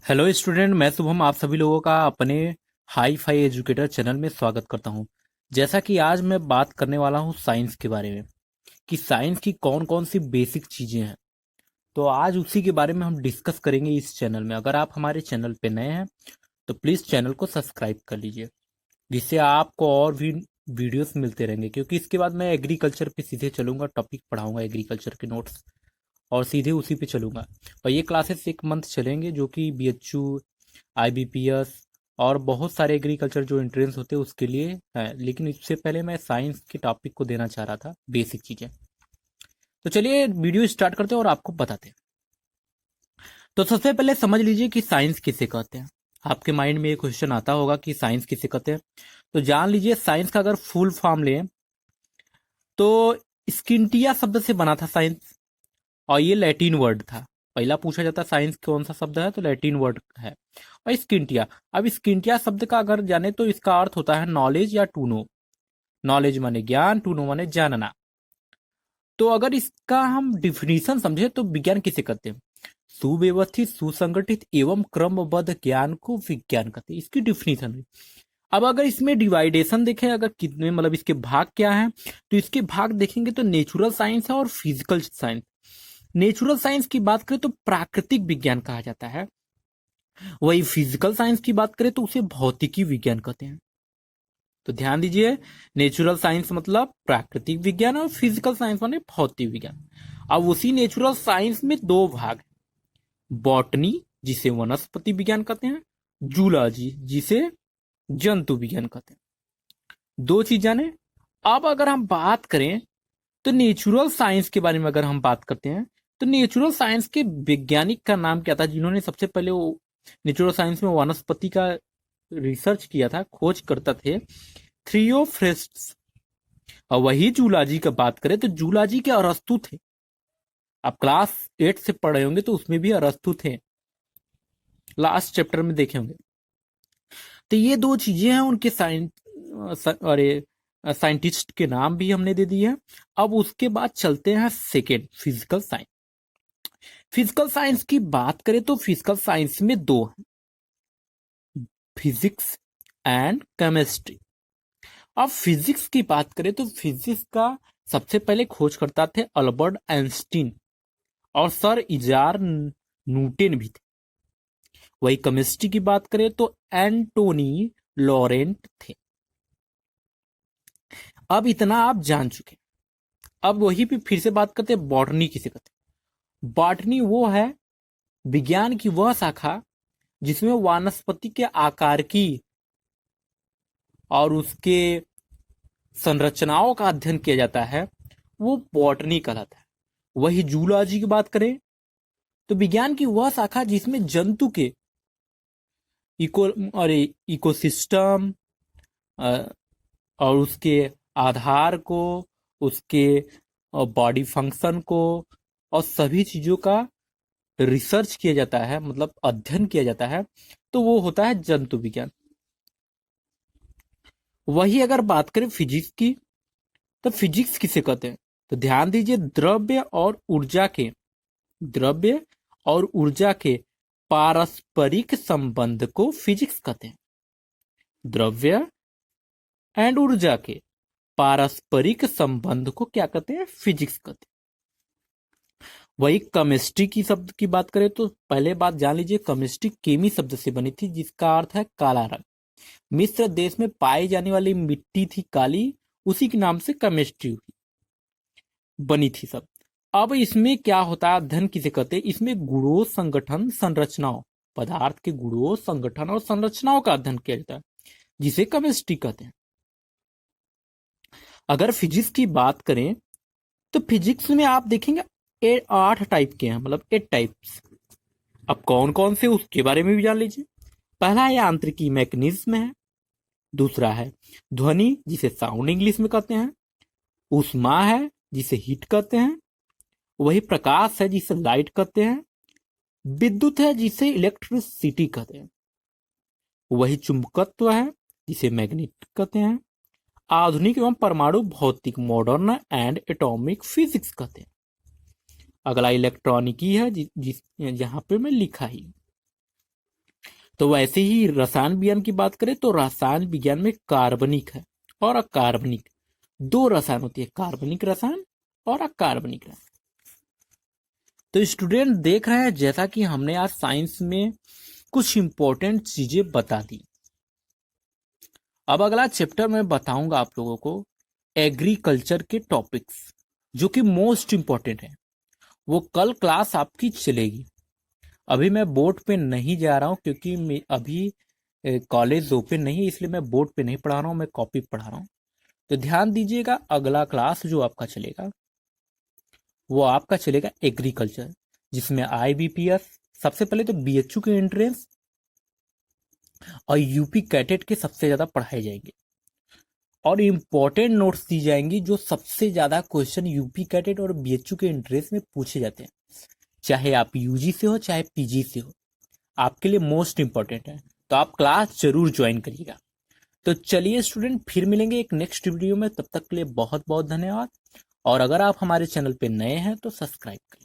Hello student, मैं शुभम आप सभी लोगों का अपने हाई फाई एजुकेटर चैनल में स्वागत करता हूं। जैसा कि आज मैं बात करने वाला हूं साइंस के बारे में कि साइंस की कौन कौन सी बेसिक चीजें हैं। तो आज उसी के बारे में हम डिस्कस करेंगे इस चैनल में। अगर आप हमारे चैनल पे नए हैं तो प्लीज़ चैनल को सब्सक्राइब कर लीजिए, जिससे आपको और भी वीडियोस मिलते रहेंगे। क्योंकि इसके बाद मैं एग्रीकल्चर पे सीधे चलूंगा, टॉपिक पढ़ाऊंगा एग्रीकल्चर के नोट्स और सीधे उसी पे चलूंगा। और ये क्लासेस एक मंथ चलेंगे, जो कि बीएचयू, आईबीपीएस और बहुत सारे एग्रीकल्चर जो एंट्रेंस होते हैं उसके लिए है। लेकिन इससे पहले मैं साइंस के टॉपिक को देना चाह रहा था, बेसिक चीजें। तो चलिए वीडियो स्टार्ट करते हैं और आपको बताते हैं। तो सबसे पहले समझ लीजिए कि साइंस किसे कहते हैं। आपके माइंड में ये क्वेश्चन आता होगा कि साइंस किसे कहते हैं। तो जान लीजिए, साइंस का अगर फुल फॉर्म लें तो स्किंटिया शब्द से बना था साइंस, और ये लैटिन वर्ड था। पहला पूछा जाता साइंस कौन सा शब्द है, तो लैटिन वर्ड है। और स्किंटिया, अब स्किंटिया शब्द का अगर जाने तो इसका अर्थ होता है नॉलेज या टू नो। नॉलेज माने ज्ञान, टू नो माने जानना। तो अगर इसका हम डिफिनीशन समझे तो विज्ञान किसे कहते हैं? सुव्यवस्थित, सुसंगठित एवं क्रमबद्ध ज्ञान को विज्ञान कहते हैं। इसकी डिफिनीशन है। अब अगर इसमें डिवाइडेशन देखें, अगर कितने मतलब इसके भाग क्या हैं, तो इसके भाग देखेंगे तो नेचुरल साइंस है और फिजिकल साइंस। नेचुरल साइंस की बात करें तो प्राकृतिक विज्ञान कहा जाता है। वही फिजिकल साइंस की बात करें तो उसे भौतिकी विज्ञान कहते हैं। तो ध्यान दीजिए, नेचुरल साइंस मतलब प्राकृतिक विज्ञान और फिजिकल साइंस माने भौतिक विज्ञान। अब उसी नेचुरल साइंस में दो भाग, बॉटनी जिसे वनस्पति विज्ञान कहते हैं, जूलॉजी जिसे जंतु विज्ञान कहते हैं। दो चीज जाने। अब अगर हम बात करें तो नेचुरल साइंस के बारे में अगर हम बात करते हैं तो नेचुरल साइंस के वैज्ञानिक का नाम क्या था, जिन्होंने सबसे पहले वो नेचुरल साइंस में वनस्पति का रिसर्च किया था, खोज करता थे, थ्रियोफ्रेस्ट्स। और वही जूलॉजी का बात करें तो जूलॉजी के अरस्तु थे। आप क्लास 8 से पढ़े होंगे तो उसमें भी अरस्तु थे, लास्ट चैप्टर में देखे होंगे। तो ये दो चीजें हैं उनके अरे साइंटिस्ट के नाम भी हमने दे दिए हैं। अब उसके बाद चलते हैं second, physical science. Physical science की बात करें तो फिजिकल साइंस में दो हैं, फिजिक्स एंड केमिस्ट्री। अब फिजिक्स की बात करें तो फिजिक्स का सबसे पहले खोजकर्ता थे अल्बर्ट आइंस्टीन, और सर इजार न्यूटन भी थे। वही केमिस्ट्री की बात करें तो एंटोनी लॉरेंट थे। अब इतना आप जान चुके। अब वही पे फिर से बात करते हैं, बॉटनी किसे कहते हैं। बॉटनी वो है विज्ञान की वह शाखा जिसमें वनस्पति के आकार की और उसके संरचनाओं का अध्ययन किया जाता है, वो बॉटनी कहलाता है। वही जूलॉजी की बात करें तो विज्ञान की वह शाखा जिसमें जंतु के इको और इकोसिस्टम और उसके आधार को, उसके बॉडी फंक्शन को और सभी चीजों का रिसर्च किया जाता है, मतलब अध्ययन किया जाता है, तो वो होता है जंतु विज्ञान। वही अगर बात करें फिजिक्स की तो फिजिक्स किसे कहते हैं, तो ध्यान दीजिए, द्रव्य और ऊर्जा के पारस्परिक संबंध को फिजिक्स कहते हैं। द्रव्य एंड ऊर्जा के पारस्परिक संबंध को क्या कहते हैं, फिजिक्स कहते हैं। वही केमिस्ट्री की शब्द की बात करें तो पहले बात जान लीजिए, केमिस्ट्री केमी शब्द से बनी थी, जिसका अर्थ है काला रंग। मिस्र देश में पाई जाने वाली मिट्टी थी काली, उसी के नाम से केमिस्ट्री हुई, बनी थी सब। अब इसमें क्या होता है, अध्ययन किसे कहते हैं, इसमें गुणों, संगठन, संरचनाओं, पदार्थ के गुणों, संगठन और संरचनाओं का अध्ययन किया जाता है, जिसे केमिस्ट्री कहते हैं। अगर फिजिक्स की बात करें तो फिजिक्स में आप देखेंगे 8 टाइप के हैं, मतलब 8 टाइप्स। अब कौन कौन से उसके बारे में भी जान लीजिए। पहला है यांत्रिकी, मैकेनिज्म है। दूसरा है ध्वनि, जिसे साउंड इंग्लिश में कहते हैं। ऊष्मा है, जिसे हीट कहते हैं। वही प्रकाश है, जिसे लाइट कहते हैं। विद्युत है, जिसे इलेक्ट्रिसिटी कहते हैं। वही चुंबकत्व है, जिसे मैग्नेट कहते हैं। आधुनिक एवं परमाणु भौतिक, मॉडर्न एंड एटॉमिक फिजिक्स कहते हैं। अगला इलेक्ट्रॉनिकी है, जिस जहां पे मैं लिखा ही। तो वैसे ही रसायन विज्ञान की बात करें तो रसायन विज्ञान में कार्बनिक है और अकार्बनिक, दो रसायन होती है, कार्बनिक रसायन और अकार्बनिक रसायन। तो स्टूडेंट देख रहे हैं जैसा कि हमने आज साइंस में कुछ इंपॉर्टेंट चीजें बता दी। अब अगला चैप्टर मैं बताऊंगा आप लोगों को एग्रीकल्चर के टॉपिक्स, जो कि मोस्ट इंपॉर्टेंट है। वो कल क्लास आपकी चलेगी। अभी मैं बोर्ड पे नहीं जा रहा हूँ क्योंकि अभी कॉलेज ओपन नहीं है, इसलिए मैं बोर्ड पे नहीं पढ़ा रहा हूँ, मैं कॉपी पे पढ़ा रहा हूँ। तो ध्यान दीजिएगा, अगला क्लास जो आपका चलेगा वो आपका चलेगा एग्रीकल्चर, जिसमें IBPS, सबसे पहले तो BHU के एंट्रेंस और यूपी कैटेट के सबसे ज्यादा पढ़ाए जाएंगे और इम्पोर्टेंट नोट्स दी जाएंगी, जो सबसे ज्यादा क्वेश्चन यूपी कैटेट और BHU के एंट्रेंस में पूछे जाते हैं, चाहे आप UG से हो चाहे PG से हो, आपके लिए मोस्ट इंपॉर्टेंट है। तो आप क्लास जरूर ज्वाइन करिएगा। तो चलिए स्टूडेंट, फिर मिलेंगे एक नेक्स्ट वीडियो में, तब तक के लिए बहुत बहुत धन्यवाद। और अगर आप हमारे चैनल पे नए हैं तो सब्सक्राइब करिए।